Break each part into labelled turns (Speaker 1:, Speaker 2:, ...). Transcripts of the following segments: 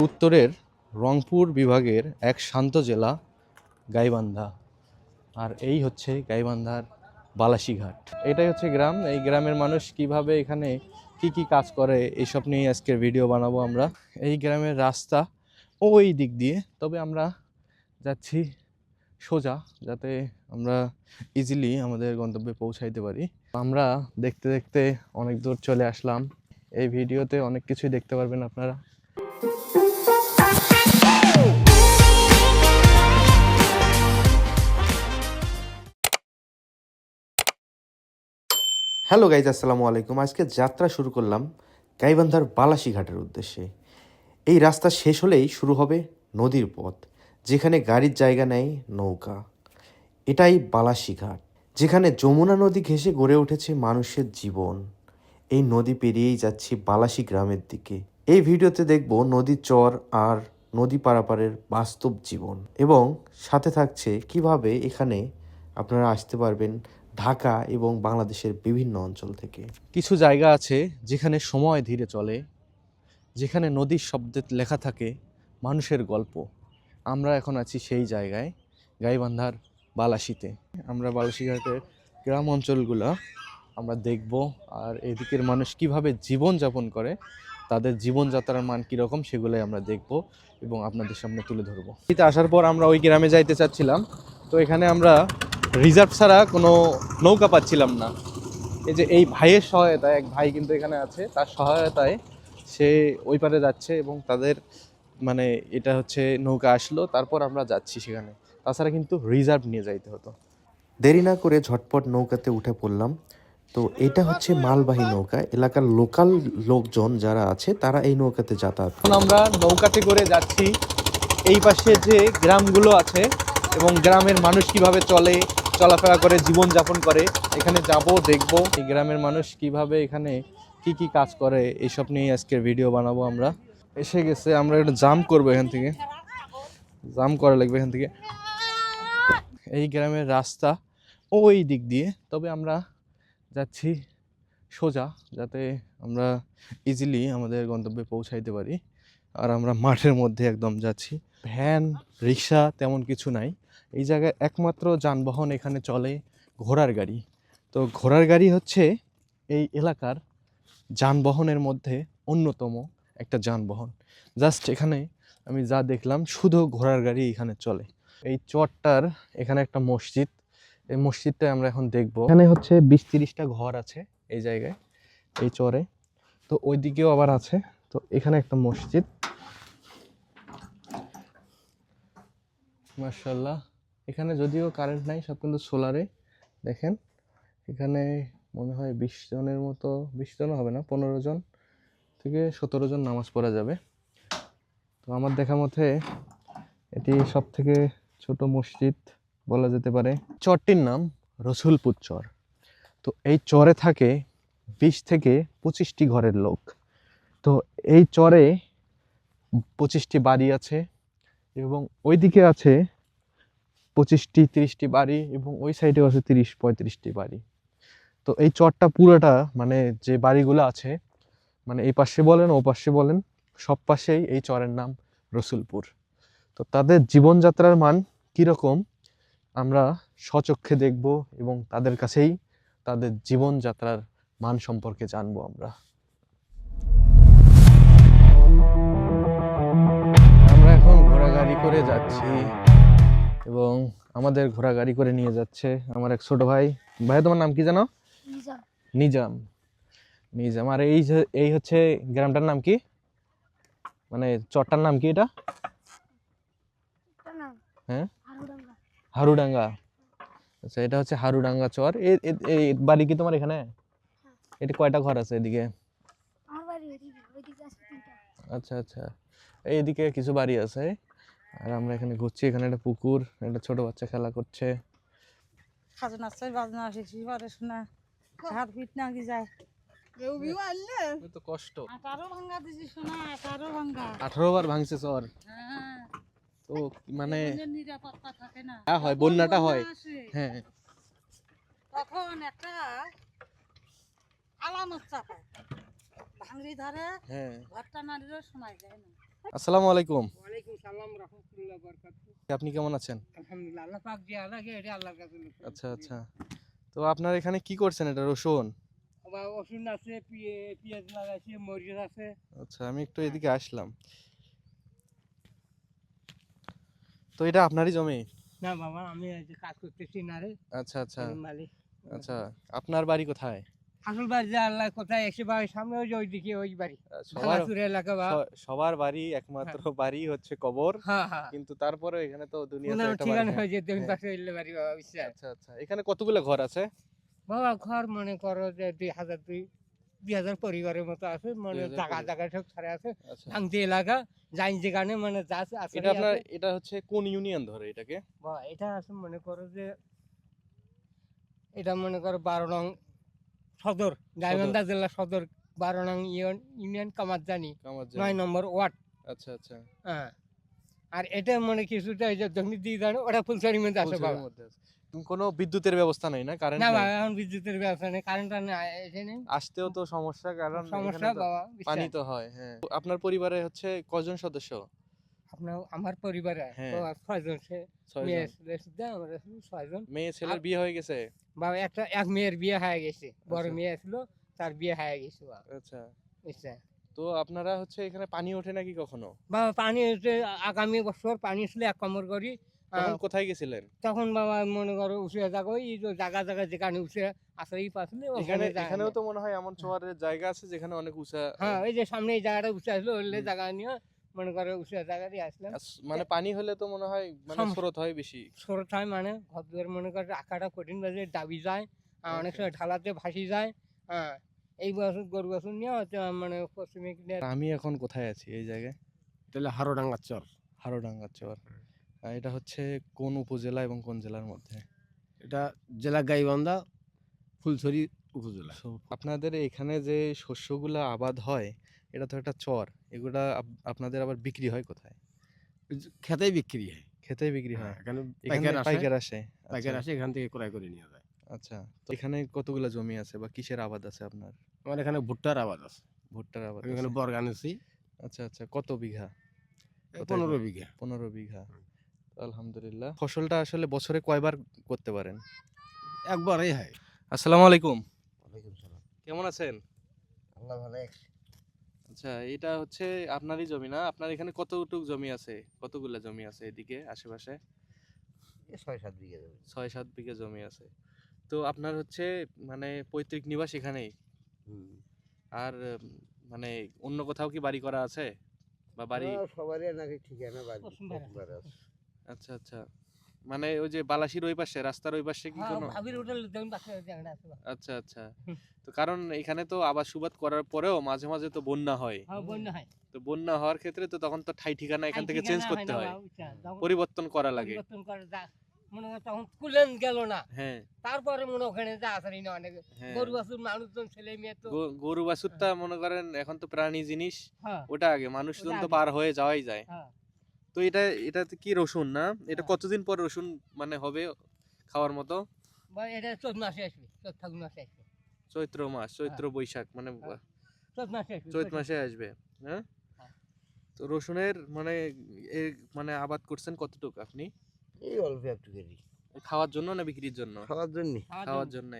Speaker 1: উত্তরের রংপুর বিভাগের এক শান্ত জেলা গাইবান্ধা। আর এই হচ্ছে গাইবান্ধার বালাসীঘাট। এটাই হচ্ছে গ্রাম। এই গ্রামের মানুষ কিভাবে এখানে কি কি কাজ করে এইসব নিয়ে আজকের ভিডিও বানাবো আমরা। এই গ্রামের রাস্তা ওই দিক দিয়ে, তবে আমরা যাচ্ছি সোজা, যাতে আমরা ইজিলি আমাদের গন্তব্যে পৌঁছাইতে পারি। আমরা দেখতে দেখতে অনেক দূর চলে আসলাম। এই ভিডিওতে অনেক কিছুই দেখতে পারবেন আপনারা। হ্যালো গাইজ, আসসালামু আলাইকুম। আজকে যাত্রা শুরু করলাম গাইবান্ধার বালাসীঘাটের উদ্দেশ্যে। এই রাস্তা শেষ হলেই শুরু হবে নদীর পথ, যেখানে গাড়ির জায়গা নেয় নৌকা। এটাই বালাসীঘাট, যেখানে যমুনা নদী ঘেঁষে গড়ে উঠেছে মানুষের জীবন। এই নদী পেরিয়েই যাচ্ছি বালাসী গ্রামের দিকে। এই ভিডিওতে দেখব নদীর চর আর নদী পারাপারের বাস্তব জীবন, এবং সাথে থাকছে কিভাবে এখানে আপনারা আসতে পারবেন ঢাকা এবং বাংলাদেশের বিভিন্ন অঞ্চল থেকে। কিছু জায়গা আছে যেখানে সময় ধীরে চলে, যেখানে নদীর শব্দে লেখা থাকে মানুষের গল্প। আমরা এখন আছি সেই জায়গায়, গাইবান্ধার বালাসীতে। আমরা বালাসীঘাটের গ্রাম অঞ্চলগুলো আমরা দেখব, আর এদিকের মানুষ কিভাবে জীবন যাপন করে, তাদের জীবনযাত্রার মান কীরকম, সেগুলোই আমরা দেখব এবং আপনাদের সামনে তুলে ধরবো। এতে আসার পর আমরা ওই গ্রামে যাইতে চাচ্ছিলাম, তো এখানে আমরা রিজার্ভ ছাড়া কোনো নৌকা পাচ্ছিলাম না। এই যে এই ভাইয়ের সহায়তায়, এক ভাই কিন্তু এখানে আছে, তার সহায়তায় সে ওই পারে যাচ্ছে এবং তাদের মানে এটা হচ্ছে নৌকা আসলো, তারপর আমরা যাচ্ছি সেখানে। তাছাড়া কিন্তু রিজার্ভ নিয়ে যাইতে হতো। দেরি না করে ঝটপট নৌকাতে উঠে পড়লাম। তো এটা হচ্ছে মালবাহী নৌকা। এলাকার লোকাল লোকজন যারা আছে তারা এই নৌকাতে যাতায়াত। আমরা নৌকাতে করে যাচ্ছি এই পাশে যে গ্রামগুলো আছে এবং গ্রামের মানুষ কিভাবে চলাফেরা করে, জীবন যাপন করে, এখানে যাব, দেখব এই গ্রামের মানুষ কিভাবে এখানে কি কি কাজ করে, এইসব নিয়ে আজকের ভিডিও বানাবো আমরা। এসে গেছে, আমরা একটা জাম করবো, এখান থেকে জাম করা লাগবে এখান থেকে। এই গ্রামের রাস্তা ওই দিক দিয়ে, তবে আমরা যাচ্ছি সোজা, যাতে আমরা ইজিলি আমাদের গন্তব্যে পৌঁছাইতে পারি। আর আমরা মাঠের মধ্যে একদম যাচ্ছি। ভ্যান, রিক্সা তেমন কিছু নাই এই জায়গায়। একমাত্র যানবাহন এখানে চলে ঘোড়ার গাড়ি। তো ঘোড়ার গাড়ি হচ্ছে এই এলাকার যানবাহনের মধ্যে অন্যতম একটা যানবাহন। জাস্ট এখানে আমি যা দেখলাম, শুধু ঘোড়ার গাড়ি এখানে চলে। এই চরটার এখানে একটা মসজিদ, এই মসজিদটা আমরা এখন দেখব। এখানে হচ্ছে 20-30টা ঘর আছে এই জায়গায়, এই চরে। তো ওই দিকেও আবার আছে। তো এখানে একটা মসজিদ, মাশাআল্লাহ। এখানে যদিও কারেন্ট নাই, সব কিন্তু সোলারে। দেখেন এখানে মনে হয় 20 জনের মতো, 20 জন হবে না, 15 জন থেকে 17 জন নামাজ পড়া যাবে। তো আমার দেখা মতে এটি সব থেকে ছোট মসজিদ বলা যেতে পারে। চরটির নাম রসুলপুর চর। তো এই চরে থাকে 20 থেকে 25টি ঘরের লোক। তো এই চরে 25টি বাড়ি আছে, এবং ওইদিকে আছে 25-30টি বাড়ি, এবং ওই সাইডেও আছে 30-35টি বাড়ি। তো এই চরটা পুরোটা, মানে যে বাড়িগুলো আছে, মানে এই পাশে বলেন ও পাশে বলেন, সব পাশেই এই চরের নাম রসুলপুর। তো তাদের জীবনযাত্রার মান কীরকম আমরা স্বচক্ষে দেখব, এবং তাদের কাছেই তাদের জীবনযাত্রার মান সম্পর্কে জানবো আমরা। আমরা এখন ঘোড়াগাড়ি করে যাচ্ছি, এবং আমাদের ঘোড়াগাড়ি করে নিয়ে যাচ্ছে আমার এক ছোট ভাই। ভাই তোমার নাম কি জানো? নিজাম। নিজাম। আর এই হচ্ছে গ্রামটার নাম কি, মানে চরটার নাম কি এটা? হ্যাঁ, হারুডাঙ্গা। আচ্ছা, এটা হচ্ছে হারুডাঙ্গা চর। এই বাড়ি কি তোমার এখানে? এটা কয়টা ঘর আছে এদিকে? আচ্ছা আচ্ছা, এইদিকে কিছু বাড়ি আছে। আর আমরা এখানে ঘুরছি। এখানে একটা পুকুর, একটা ছোট বাচ্চা খেলা করছে। কষ্ট 18 বার ভাঙছে চর। তো মানে হয়, বন্যাটা হয়। হ্যাঁ,
Speaker 2: তখন একটা আলামত চাপায় ভাঙড়ি ধরে, ঘরটা নাড়িলেও শোনা যায় না।
Speaker 1: আসসালামু আলাইকুম।
Speaker 3: ওয়ালাইকুম সালাম রাহমাতুল্লাহ বারাকাতুহু।
Speaker 1: আপনি কেমন আছেন?
Speaker 3: আলহামদুলিল্লাহ, আল্লাহ পাক যে আলাকে এটা আল্লাহর কাছে লুকিয়ে
Speaker 1: আচ্ছা আচ্ছা। তো আপনার এখানে কি করছেন? এটা রসুন?
Speaker 3: আবার রসুন আছে, পেঁয়াজ লাগাইছি, মরিচ আছে।
Speaker 1: আচ্ছা, আমি একটু এদিকে আসলাম। তো এটা আপনারই জমি?
Speaker 3: না বাবা, আমি এই যে কাজ করতেছি না রে,
Speaker 1: আচ্ছা আচ্ছা
Speaker 3: আমি মালিক।
Speaker 1: আচ্ছা। আপনার বাড়ি কোথায়?
Speaker 3: আসল বাড়ি যে আল্লাহ কোথায় এসে বাড়ি সামনে ওই যে ওইদিকে ওই বাড়ি
Speaker 1: সবার
Speaker 3: ভাঙাচুর এলাকা বা
Speaker 1: সবার বাড়ি একমাত্র বাড়ি হচ্ছে কবর,
Speaker 3: হ্যাঁ হ্যাঁ
Speaker 1: কিন্তু তারপরে এখানে তো দুনিয়াতে
Speaker 3: ওনার
Speaker 1: একটা বাড়ি।
Speaker 3: ঠিকানা
Speaker 1: হ্যাঁ,
Speaker 3: হয়ে যেতে
Speaker 1: হ্যাঁ।
Speaker 3: পাশে এলে বাড়ি বাবা বিশ্বাস।
Speaker 1: আচ্ছা আচ্ছা। এখানে কতগুলো ঘর আছে?
Speaker 3: বাবা ঘর মনে করো যে 2000 পরিবারের মতো আছে, মানে
Speaker 1: 2000
Speaker 3: জায়গা
Speaker 1: পরিবার।
Speaker 3: জায়গায় সব ছাড়া আছে।
Speaker 1: আচ্ছা।
Speaker 3: ভাঙতি এলাকা যাই যেখানে মানে যা আছে
Speaker 1: এটা আপনার এটা হচ্ছে কোন ইউনিয়ন ধরে এটাকে?
Speaker 3: বা এটা আছে মনে করো যে এটা মনে করো 12 নং সদর, গাইবান্ধা জেলা সদর, 12 নং ইউনিয়ন কামারজানি,
Speaker 1: কামারজানি।
Speaker 3: 9 নম্বর ওয়ার্ড।
Speaker 1: আচ্ছা আচ্ছা।
Speaker 3: হ্যাঁ, আর এটা মানে কিছুটা এই যে দক্ষিণ দিকে জানো ওটা ফুলছড়ির মধ্যে আছে
Speaker 1: ফুলছড়ির
Speaker 3: বাবা।
Speaker 1: মধ্যে আছে। কোনো বিদ্যুতের ব্যবস্থা নেই না? কারেন্ট
Speaker 3: না
Speaker 1: নাই?
Speaker 3: বাবা, এখন বিদ্যুতের ব্যবস্থা নেই, কারেন্ট এসে নেই,
Speaker 1: আসতেও তো সমস্যা, কারণ
Speaker 3: সমস্যা
Speaker 1: এখানে তো
Speaker 3: বাবা
Speaker 1: পানি
Speaker 3: বিশ্বাস।
Speaker 1: তো হয়। হ্যাঁ। আপনার পরিবারে হচ্ছে কজন সদস্য?
Speaker 3: আপনার আমার পরিবারে
Speaker 1: হ্যাঁ।
Speaker 3: বাবা 6 জন, সে
Speaker 1: 6
Speaker 3: মেয়ে
Speaker 1: জন।
Speaker 3: ছেলে শুদ্ধ আমরা 6 জন।
Speaker 1: মেয়ে ছেলের
Speaker 3: আর-
Speaker 1: বিয়ে হয়ে গেছে?
Speaker 3: বাবা এক মেয়ের বিয়ে হয়ে গেছে, বড়
Speaker 1: আচ্ছা।
Speaker 3: মেয়ে ছিল, তার বিয়ে হয়ে গেছে বাবা
Speaker 1: আচ্ছা।
Speaker 3: বুঝছেন।
Speaker 1: তো আপনারা হচ্ছে এখানে পানি ওঠে নাকি কখনো?
Speaker 3: বাবা পানি হচ্ছে আগামী বছর পানি ছিল 1 কামড় করি।
Speaker 1: তখন কোথায় গেছিলেন?
Speaker 3: তখন বাবা মনে করো উঠে যাবো এই যে জায়গা জায়গা যেখানে উঠে আসলেই পাচ্ছিল
Speaker 1: এখানে
Speaker 3: ওখানে
Speaker 1: এখানেও তো মনে হয় এমন চোয়ারের জায়গা আছে যেখানে অনেক উঁচা।
Speaker 3: হ্যাঁ ওই যে সামনে এই জায়গাটা উঠে আসলো ওই
Speaker 1: হুম।
Speaker 3: জায়গা নিয়ে মনে করো উঠে জায়গাতে আসলাম।
Speaker 1: মানে পানি হলে তো মনে হয় মানে স্রোত হয় বেশি।
Speaker 3: সরো হয় মানে ঘর মনে করো আঁকাটা কঠিন বাজে দাবি যায়, আর অনেক
Speaker 1: আচ্ছা।
Speaker 3: সময় ঢালাতে ভাসি যায়। হ্যাঁ, এই বছর গরু বছর নিয়ে হচ্ছে মানে পশ্চিমে
Speaker 1: আমি এখন কোথায় আছি এই জায়গায়?
Speaker 4: তাহলে হারোডাঙ্গার চর।
Speaker 1: হারোডাঙ্গা চর। এটা হচ্ছে কোন উপজেলা এবং কোন জেলার মধ্যে?
Speaker 4: এটা জেলা গাইবান্ধা, ফুলছড়ি উপজেলা।
Speaker 1: So, আপনাদের এখানে যে শস্যগুলা আবাদ হয় এটা তো একটা চর, এগুলা আপনাদের আবার বিক্রি হয় কোথায়?
Speaker 4: খেতেই বিক্রি হয়।
Speaker 1: খেতেই বিক্রি হয়?
Speaker 4: এখানে
Speaker 1: এখানে পাইকার আসে?
Speaker 4: পাইকার
Speaker 1: আচ্ছা
Speaker 4: আসে, এখান থেকে ক্রয় করে নিয়ে যায়।
Speaker 1: আচ্ছা। তো এখানে কতগুলা জমি আছে বা কিসের আবাদ আছে আপনার?
Speaker 4: আমার এখানে ভুট্টার আবাদ আছে।
Speaker 1: ভুট্টার আবাদ
Speaker 4: আমি এখানে
Speaker 1: আছে?
Speaker 4: বর্গা আনেছি
Speaker 1: আচ্ছা আচ্ছা। কত বিঘা? কোথায়
Speaker 4: 15 বিঘা।
Speaker 1: 15 বিঘা। আলহামদুলিল্লাহ। ফসলটা আসলে বছরে কয়বার করতে পারেন?
Speaker 4: একবারই হয়।
Speaker 1: আসসালামু আলাইকুম।
Speaker 5: ওয়ালাইকুম সালাম।
Speaker 1: কেমন আছেন?
Speaker 5: আল্লাহ ভালো আছে।
Speaker 1: আচ্ছা, এটা হচ্ছে আপনারই জমি না? আপনার এখানে কতটুক জমি আছে? কতগুলা জমি আছে এদিকে আশেপাশে?
Speaker 5: এই 6-7 বিঘা জমি।
Speaker 1: 6-7 বিঘা জমি আছে। তো আপনার হচ্ছে মানে পৈতৃক নিবাস এখানেই?
Speaker 5: হুম।
Speaker 1: আর মানে অন্য কোথাও কি বাড়ি করা আছে? বা বাড়ি?
Speaker 5: সবারই নাকি ঠিকানা বাড়ি
Speaker 3: বসুন্ধরা।
Speaker 5: বসুন্ধরা আছে।
Speaker 1: আচ্ছা আচ্ছা। মানে ওই যে বালাসির ওই পাশে, রাস্তার ওই পাশে কি
Speaker 3: হ্যাঁ
Speaker 1: কোনো?
Speaker 3: ভাবির হোটেল দেখুন পাশে জায়গাটা আছে বাবা।
Speaker 1: আচ্ছা আচ্ছা। তো কারণ এখানে তো আবাদ সুবাদ করার পরেও মাঝে মাঝে তো বন্যা হয়।
Speaker 3: হ্যাঁ বন্যা হয়,
Speaker 1: তো বন্যা হওয়ার ক্ষেত্রে তো তখন তো ঠাই ঠিকানা এখান থেকে চেঞ্জ
Speaker 3: ঠিকানা
Speaker 1: করতে
Speaker 3: না
Speaker 1: হয়,
Speaker 3: বাবা, বুঝছেন? যখন
Speaker 1: পরিবর্তন করা লাগে।
Speaker 3: পরিবর্তন করে যা মনে হয় তখন কুলেন গেল না,
Speaker 1: হ্যাঁ
Speaker 3: তারপরে মনে হয় ওখানে যা আসেনি না অনেক
Speaker 1: হ্যাঁ।
Speaker 3: গরু বাছুর মানুষজন ছেলে মেয়ে তো
Speaker 1: গরু বাছুরটা মনে করেন এখন তো প্রাণী জিনিস,
Speaker 3: হ্যাঁ
Speaker 1: ওটা আগে, মানুষজন
Speaker 3: ওটা
Speaker 1: তো
Speaker 3: আগে।
Speaker 1: পার হয়ে যাওয়াই যায়।
Speaker 3: হ্যাঁ
Speaker 1: তো এটা কি রসুন না? এটা
Speaker 3: হ্যাঁ।
Speaker 1: কতদিন পর রসুন মানে হবে খাওয়ার মতো?
Speaker 3: বা এটা 14 মাসে আসবে, 14 ফাগুন মাসে আসবে,
Speaker 1: চৈত্র মাস, চৈত্র বৈশাখ মানে
Speaker 3: হ্যাঁ। 14 মাসে আসবে,
Speaker 1: চৈত মাসে আসবে। হ্যাঁ।
Speaker 3: হ্যাঁ।
Speaker 1: তো রসুনের মানে মানে আবাদ করছেন কতটুকু আপনি?
Speaker 5: এই অল্প একটু কেজি।
Speaker 1: খাওয়ার জন্য না বিক্রির জন্য?
Speaker 5: খাওয়ার জন্য।
Speaker 1: খাওয়ার জন্য।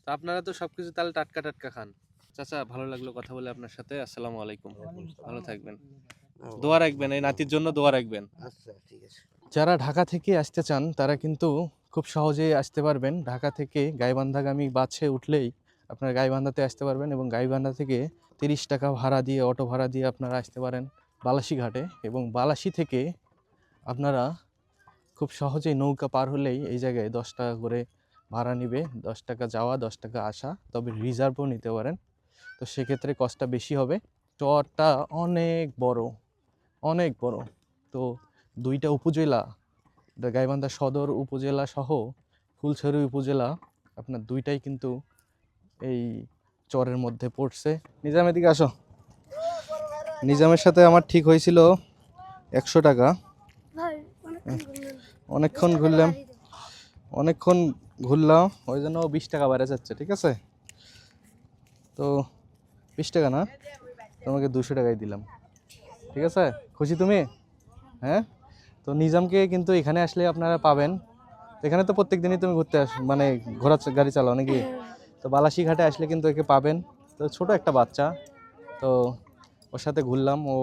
Speaker 1: তো আপনারা তো সবকিছু তাহলে টাটকা টাটকা খান। চাচা, ভালো লাগলো কথা বলে আপনার সাথে। আসসালামু আলাইকুম। ভালো থাকবেন। দোয়া রাখবেন, এই নাতির জন্য দোয়া রাখবেন।
Speaker 5: আচ্ছা ঠিক আছে।
Speaker 1: যারা ঢাকা থেকে আসতে চান তারা কিন্তু খুব সহজেই আসতে পারবেন। ঢাকা থেকে গাইবান্ধাগামী বাসে উঠলেই আপনারা গাইবান্ধাতে আসতে পারবেন, এবং গাইবান্ধা থেকে 30 টাকা ভাড়া দিয়ে, অটো ভাড়া দিয়ে আপনারা আসতে পারেন বালাসী ঘাটে, এবং বালাসী থেকে আপনারা খুব সহজেই নৌকা পার হলেই এই জায়গায় 10 টাকা করে ভাড়া নিবে। 10 টাকা যাওয়া, 10 টাকা আসা, তবে রিজার্ভও নিতে পারেন। তো সেক্ষেত্রে কষ্টটা বেশি হবে। চরটা অনেক বড়, অনেক বড়। তো 2টা উপজেলা, গাইবান্ধা সদর উপজেলা সহ ফুলছড়ি উপজেলা, আপনার 2টাই কিন্তু এই চরের মধ্যে পড়ছে। নিজামের দিকে আসো। নিজামের সাথে আমার ঠিক হয়েছিল 100 টাকা। অনেকক্ষণ ঘুরলাম, ওই জন্য 20 টাকা বাইরে যাচ্ছে। ঠিক আছে, তো 20 টাকা না, তোমাকে 200 টাকাই দিলাম।
Speaker 6: ঠিক আছে, খুশি তুমি? হ্যাঁ, তো নিজামকে কিন্তু এখানে আসলে আপনারা পাবেন। এখানে তো প্রত্যেক দিনই তুমি ঘুরতে মানে গাড়ি চালাও নাকি? তো বালাসি ঘাটে আসলে কিন্তু একে পাবেন। তো ছোট একটা বাচ্চা, তো ওর সাথে ঘুরলাম, ও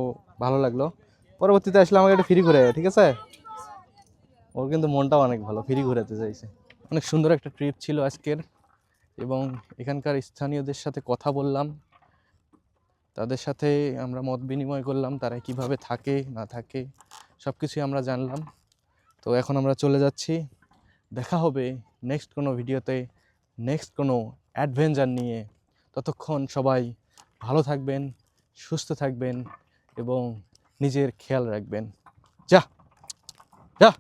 Speaker 6: ভালো লাগলো। পরবর্তীতে আসলে আমাকে একটু ফ্রি ঘুরে, ঠিক আছে? ওর কিন্তু মনটাও অনেক ভালো, ফ্রি ঘুরাতে চাইছে। অনেক সুন্দর একটা ট্রিপ ছিল আজকের, এবং এখানকার স্থানীয়দের সাথে কথা বললাম, তাদের সাথে আমরা মত বিনিময় করলাম, তারা কিভাবে থাকে না থাকে সব কিছুই আমরা জানলাম। তো এখন আমরা চলে যাচ্ছি, দেখা হবে নেক্সট কোনো ভিডিওতে, নেক্সট কোনো অ্যাডভেঞ্চার নিয়ে। ততক্ষণ সবাই ভালো থাকবেন, সুস্থ থাকবেন এবং নিজের খেয়াল রাখবেন। যা যা।